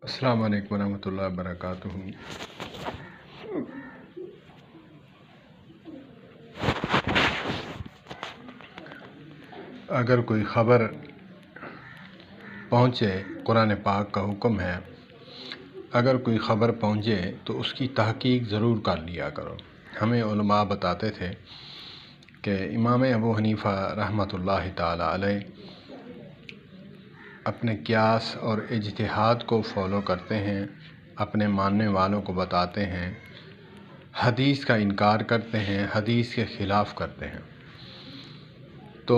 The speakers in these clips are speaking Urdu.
السلام علیکم ورحمۃ اللہ وبرکاتہ۔ اگر کوئی خبر پہنچے، قرآن پاک کا حکم ہے، اگر کوئی خبر پہنچے تو اس کی تحقیق ضرور کر لیا کرو۔ ہمیں علماء بتاتے تھے کہ امام ابو حنیفہ رحمۃ اللہ تعالی علیہ اپنے قیاس اور اجتہاد کو فالو کرتے ہیں، اپنے ماننے والوں کو بتاتے ہیں، حدیث کا انکار کرتے ہیں، حدیث کے خلاف کرتے ہیں۔ تو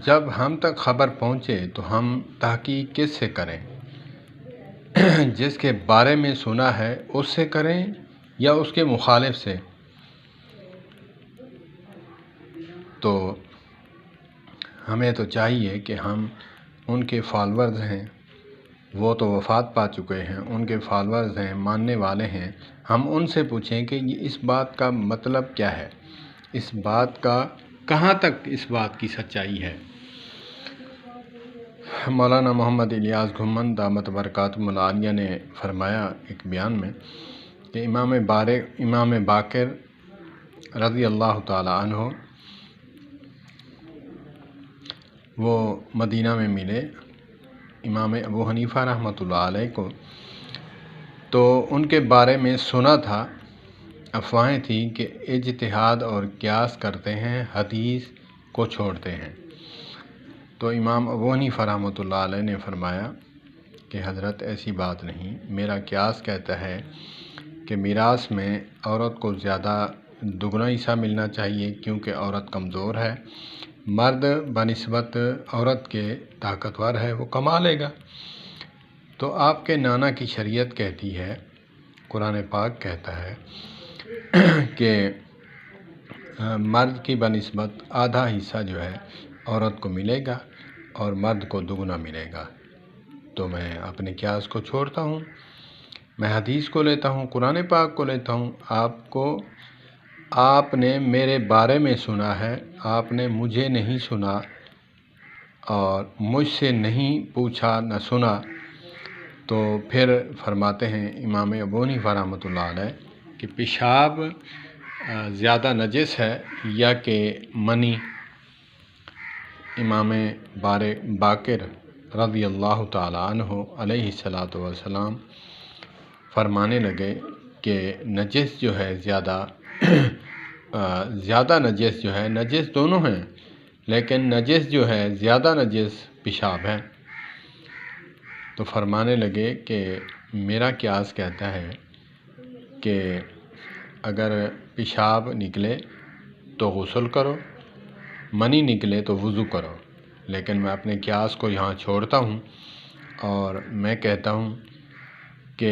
جب ہم تک خبر پہنچے تو ہم تحقیق کس سے کریں؟ جس کے بارے میں سنا ہے اس سے کریں یا اس کے مخالف سے؟ تو ہمیں تو چاہیے کہ ہم ان کے فالورز ہیں، وہ تو وفات پا چکے ہیں، ان کے فالورز ہیں، ماننے والے ہیں، ہم ان سے پوچھیں کہ یہ اس بات کا مطلب کیا ہے، اس بات کا کہاں تک اس بات کی سچائی ہے۔ مولانا محمد الیاس گھمن دامت برکاتہ العالیہ نے فرمایا ایک بیان میں کہ امام باقر رضی اللہ تعالی عنہ وہ مدینہ میں ملے امام ابو حنیفہ رحمۃ اللہ علیہ کو، تو ان کے بارے میں سنا تھا، افواہیں تھیں کہ اجتہاد اور قیاس کرتے ہیں، حدیث کو چھوڑتے ہیں۔ تو امام ابو حنیفہ رحمۃ اللہ علیہ نے فرمایا کہ حضرت ایسی بات نہیں، میرا قیاس کہتا ہے کہ میراث میں عورت کو زیادہ دگنا حصہ ملنا چاہیے کیونکہ عورت کمزور ہے، مرد بنسبت عورت کے طاقتور ہے، وہ کما لے گا۔ تو آپ کے نانا کی شریعت کہتی ہے، قرآن پاک کہتا ہے کہ مرد کی بنسبت آدھا حصہ جو ہے عورت کو ملے گا اور مرد کو دگنا ملے گا۔ تو میں اپنے قیاس کو چھوڑتا ہوں، میں حدیث کو لیتا ہوں، قرآن پاک کو لیتا ہوں۔ آپ نے میرے بارے میں سنا ہے، آپ نے مجھے نہیں سنا اور مجھ سے نہیں پوچھا نہ سنا۔ تو پھر فرماتے ہیں امام ابو حنیفہ رحمۃ اللہ علیہ کہ پیشاب زیادہ نجس ہے یا کہ منی؟ امام باقر رضی اللہ تعالی عنہ علیہ الصلاۃ والسلام فرمانے لگے کہ نجس جو ہے زیادہ نجس جو ہے، نجس دونوں ہیں لیکن نجس جو ہے زیادہ نجس پیشاب ہے۔ تو فرمانے لگے کہ میرا قیاس کہتا ہے کہ اگر پیشاب نکلے تو غسل کرو، منی نکلے تو وضو کرو، لیکن میں اپنے قیاس کو یہاں چھوڑتا ہوں اور میں کہتا ہوں کہ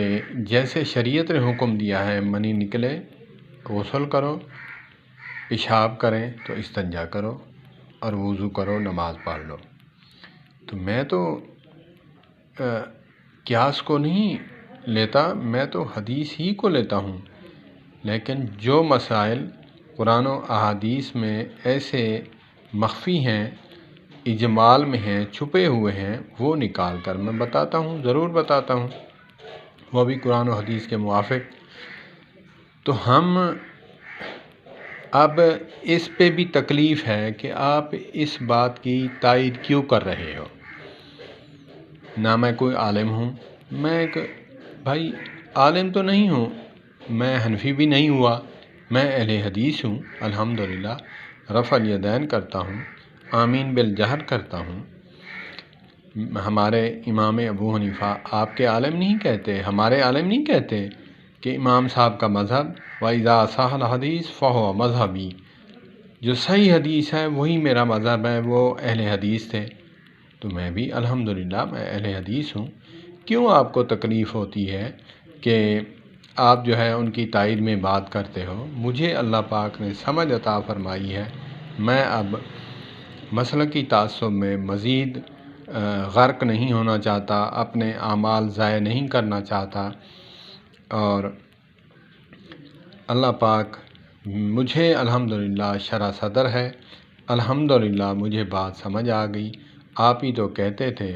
جیسے شریعت نے حکم دیا ہے، منی نکلے غسل کرو، پیشاب کریں تو استنجا کرو اور وضو کرو، نماز پڑھ لو۔ تو میں تو قیاس کو نہیں لیتا، میں تو حدیث ہی کو لیتا ہوں، لیکن جو مسائل قرآن و احادیث میں ایسے مخفی ہیں، اجمال میں ہیں، چھپے ہوئے ہیں، وہ نکال کر میں بتاتا ہوں، ضرور بتاتا ہوں، وہ بھی قرآن و حدیث کے موافق۔ تو ہم اب اس پہ بھی تکلیف ہے کہ آپ اس بات کی تائید کیوں کر رہے ہو؟ نہ میں کوئی عالم ہوں، میں بھائی عالم تو نہیں ہوں، میں حنفی بھی نہیں ہوا، میں اہل حدیث ہوں، الحمدللہ رفع الیدین کرتا ہوں، آمین بالجہر کرتا ہوں۔ ہمارے امام ابو حنیفہ آپ کے عالم نہیں کہتے، ہمارے عالم نہیں کہتے کہ امام صاحب کا مذہب وَإِذَا صَحَّ الْحَدِيثُ فَهُوَ مَذْهَبِي، جو صحیح حدیث ہے وہی میرا مذہب ہے، وہ اہل حدیث تھے۔ تو میں بھی الحمدللہ میں اہل حدیث ہوں۔ کیوں آپ کو تکلیف ہوتی ہے کہ آپ جو ہے ان کی تائید میں بات کرتے ہو؟ مجھے اللہ پاک نے سمجھ عطا فرمائی ہے، میں اب مسلکی تعصب میں مزید غرق نہیں ہونا چاہتا، اپنے اعمال ضائع نہیں کرنا چاہتا، اور اللہ پاک مجھے الحمدللہ شرح صدر ہے، الحمدللہ مجھے بات سمجھ آ گئی۔ آپ ہی تو کہتے تھے،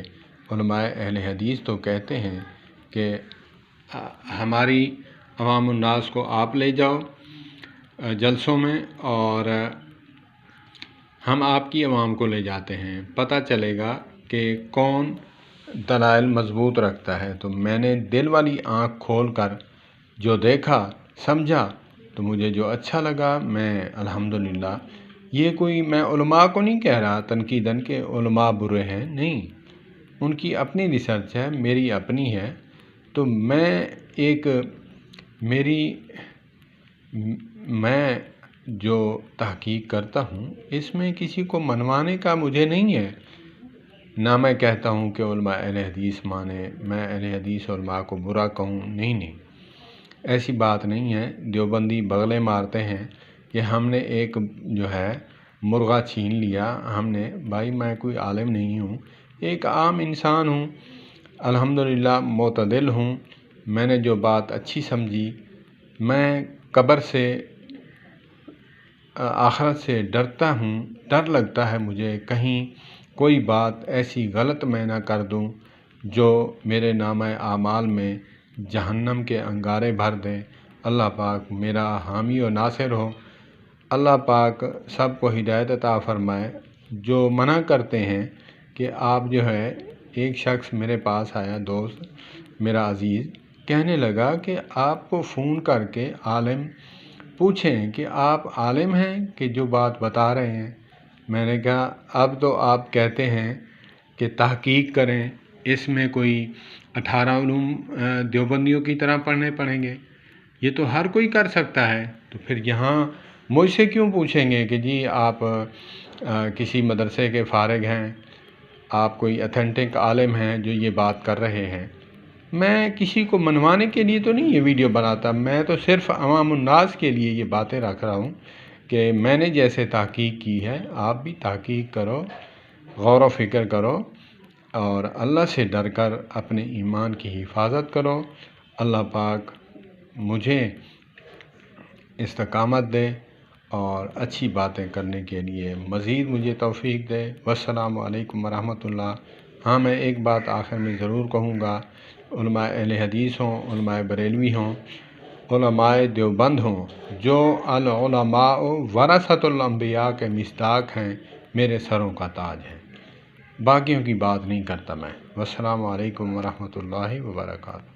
علماء اہل حدیث تو کہتے ہیں کہ ہماری عوام الناس کو آپ لے جاؤ جلسوں میں، اور ہم آپ کی عوام کو لے جاتے ہیں، پتہ چلے گا کہ کون دلائل مضبوط رکھتا ہے۔ تو میں نے دل والی آنکھ کھول کر جو دیکھا سمجھا، تو مجھے جو اچھا لگا، میں الحمدللہ، یہ کوئی میں علماء کو نہیں کہہ رہا تنقیداً کہ علماء برے ہیں، نہیں، ان کی اپنی ریسرچ ہے، میری اپنی ہے۔ تو میں جو تحقیق کرتا ہوں اس میں کسی کو منوانے کا مجھے نہیں ہے، نہ میں کہتا ہوں کہ علماء اہل حدیث مانے، میں اہل حدیث علماء کو برا کہوں، نہیں، ایسی بات نہیں ہے۔ دیوبندی بغلیں مارتے ہیں کہ ہم نے ایک جو ہے مرغا چھین لیا، ہم نے، بھائی میں کوئی عالم نہیں ہوں، ایک عام انسان ہوں، الحمدللہ معتدل ہوں۔ میں نے جو بات اچھی سمجھی، میں قبر سے، آخرت سے ڈرتا ہوں، ڈر لگتا ہے مجھے کہیں کوئی بات ایسی غلط میں نہ کر دوں جو میرے نامہ اعمال میں جہنم کے انگارے بھر دے۔ اللہ پاک میرا حامی و ناصر ہو، اللہ پاک سب کو ہدایت عطا فرمائے۔ جو منع کرتے ہیں کہ آپ جو ہے، ایک شخص میرے پاس آیا، دوست میرا عزیز، کہنے لگا کہ آپ کو فون کر کے عالم پوچھیں کہ آپ عالم ہیں کہ جو بات بتا رہے ہیں۔ میں نے کہا اب تو آپ کہتے ہیں کہ تحقیق کریں، اس میں کوئی 18 علوم دیوبندیوں کی طرح پڑھنے پڑیں گے، یہ تو ہر کوئی کر سکتا ہے، تو پھر یہاں مجھ سے کیوں پوچھیں گے کہ جی آپ کسی مدرسے کے فارغ ہیں، آپ کوئی اتھینٹک عالم ہیں جو یہ بات کر رہے ہیں۔ میں کسی کو منوانے کے لیے تو نہیں یہ ویڈیو بناتا، میں تو صرف عوام الناس کے لیے یہ باتیں رکھ رہا ہوں کہ میں نے جیسے تحقیق کی ہے آپ بھی تحقیق کرو، غور و فکر کرو، اور اللہ سے ڈر کر اپنے ایمان کی حفاظت کرو۔ اللہ پاک مجھے استقامت دے اور اچھی باتیں کرنے کے لیے مزید مجھے توفیق دے۔ والسلام علیکم ورحمۃ اللہ۔ ہاں، میں ایک بات آخر میں ضرور کہوں گا، علماء اہل حدیث ہوں، علماء بریلوی ہوں، علماء دیوبند ہوں، جو العلماء ورثۃ الانبیاء کے مصداق ہیں، میرے سروں کا تاج ہیں، باقیوں کی بات نہیں کرتا میں۔ والسلام علیکم ورحمۃ اللہ وبرکاتہ۔